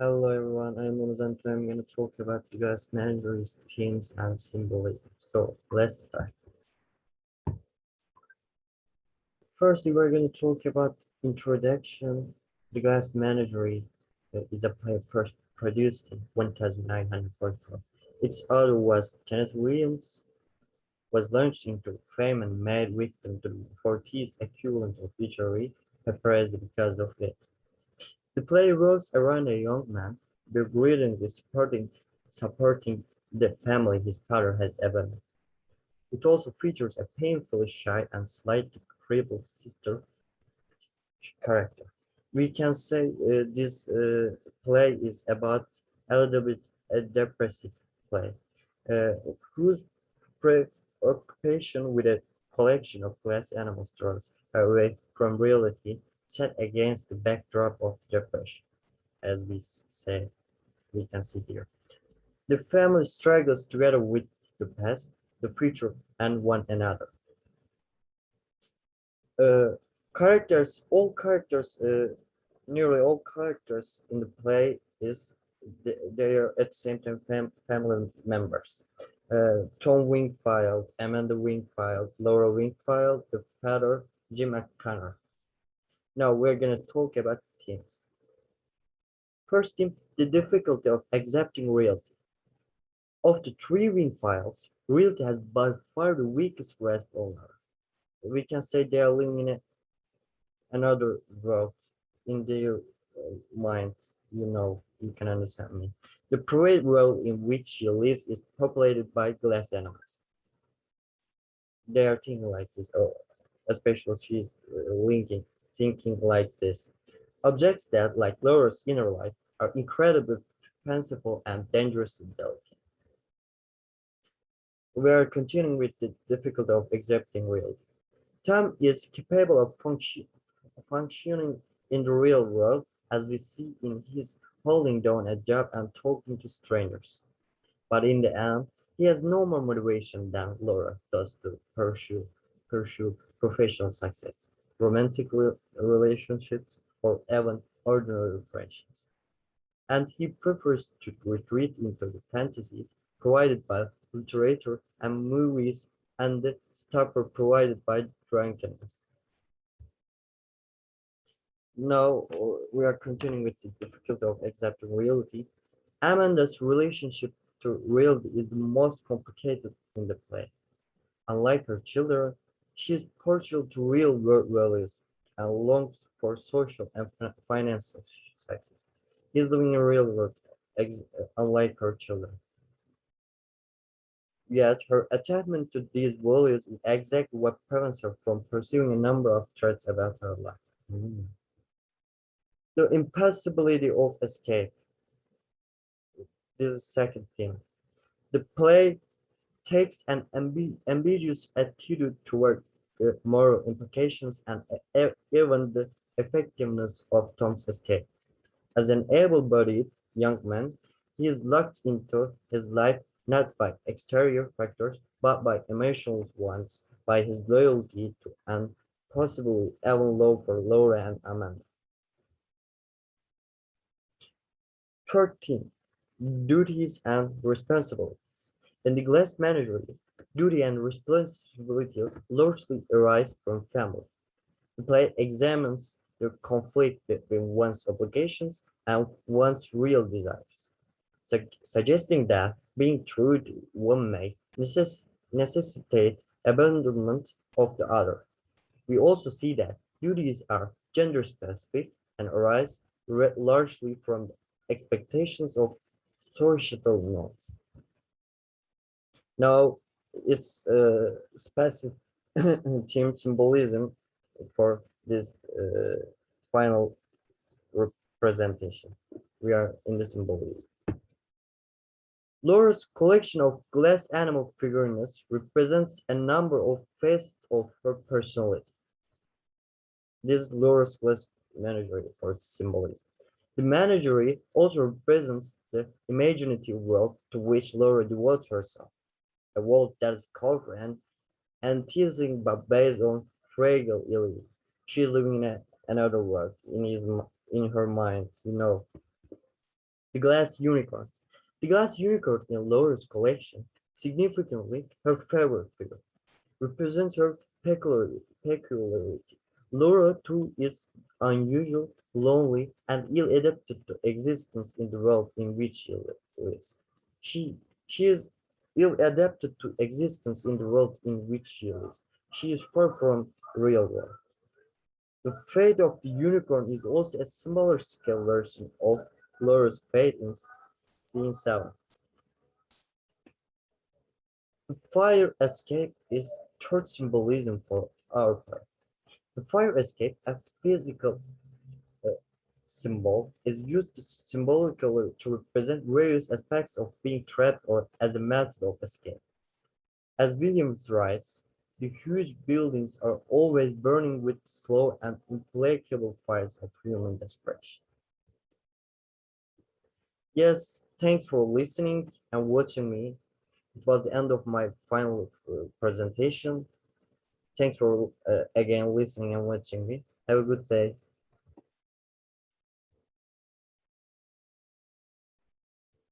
Hello everyone, I'm RAMAZANEKRENINGİLİZEDEBİYATI2. I'm going to talk about the glass menageries, themes, and symbolism. So let's start. First, we're going to talk about introduction. The glass menagerie is a play first produced in 1944. Its author was Kenneth Williams, was launched into fame and made victim to the 40s equivalent of literary paparazzi because of it. The play revolves around a young man begrudgingly supporting the family his father had abandoned. It also features a painfully shy and slightly crippled sister character. We can say this play is about a little bit a depressive play, uh, whose preoccupation with a collection of glass animals draws away from reality, set against the backdrop of depression, as we can see here. The family struggles together with the past, the future, and one another. Uh, nearly all characters in the play they are at the same time family members. Tom Wingfield, Amanda Wingfield, Laura Wingfield, the father, Jim McConnor. Now we're gonna talk about themes. First theme, the difficulty of accepting reality. Of the three Wingfields, reality has by far the weakest grasp on her. We can say they are living in another world in their minds. You can understand me. The private world in which she lives is populated by glass animals. They are thinking like this, or especially she's thinking like this. Objects that, like Laura's inner life, are incredibly fanciful and dangerously delicate. We are continuing with the difficulty of accepting reality. Tom is capable of functioning in the real world, as we see in his holding down a job and talking to strangers. But in the end, he has no more motivation than Laura does to pursue professional success, romantic relationships, or even ordinary friendships. And he prefers to retreat into the fantasies provided by literature and movies and the stupor provided by drunkenness. Now we are continuing with the difficulty of accepting reality. Amanda's relationship to reality is the most complicated in the play. Unlike her children, she is partial to real world values and longs for social and financial success. He is living in real world, unlike her children. Yet her attachment to these values is exactly what prevents her from pursuing a number of threats about her life. The impossibility of escape. This is the second theme. The play takes an ambiguous attitude toward the moral implications and even the effectiveness of Tom's escape. As an able-bodied young man, he is locked into his life not by exterior factors, but by emotional ones, by his loyalty to and possibly even love for Laura and Amanda. 13. Duties and responsibilities. In the glass menagerie, duty and responsibility largely arise from family. The play examines the conflict between one's obligations and one's real desires, suggesting that being true to one may necessitate abandonment of the other. We also see that duties are gender-specific and arise largely from the expectations of societal norms. Now, it's specific team symbolism for this final representation. We are in the symbolism. Laura's collection of glass animal figurines represents a number of facets of her personality. This is Laura's glass menagerie for symbolism. The menagerie also represents the imaginative world to which Laura devotes herself, a world that is colorful and teasing but based on fragile illusion. She is living in another world in her mind. The glass unicorn. The glass unicorn in Laura's collection, significantly her favorite figure, represents her peculiarity. Laura, too, is unusual, lonely, and ill-adapted to existence in the world in which she lives. She is ill-adapted to existence in the world in which she lives. She is far from real world. The fate of the unicorn is also a smaller scale version of Laura's fate in scene 7. The fire escape is third symbolism for our play. The fire escape, a physical symbol, is used symbolically to represent various aspects of being trapped or as a method of escape. As Williams writes, the huge buildings are always burning with slow and implacable fires of human desperation. Yes, thanks for listening and watching me. It was the end of my final presentation. Thanks for again listening and watching me. Have a good day.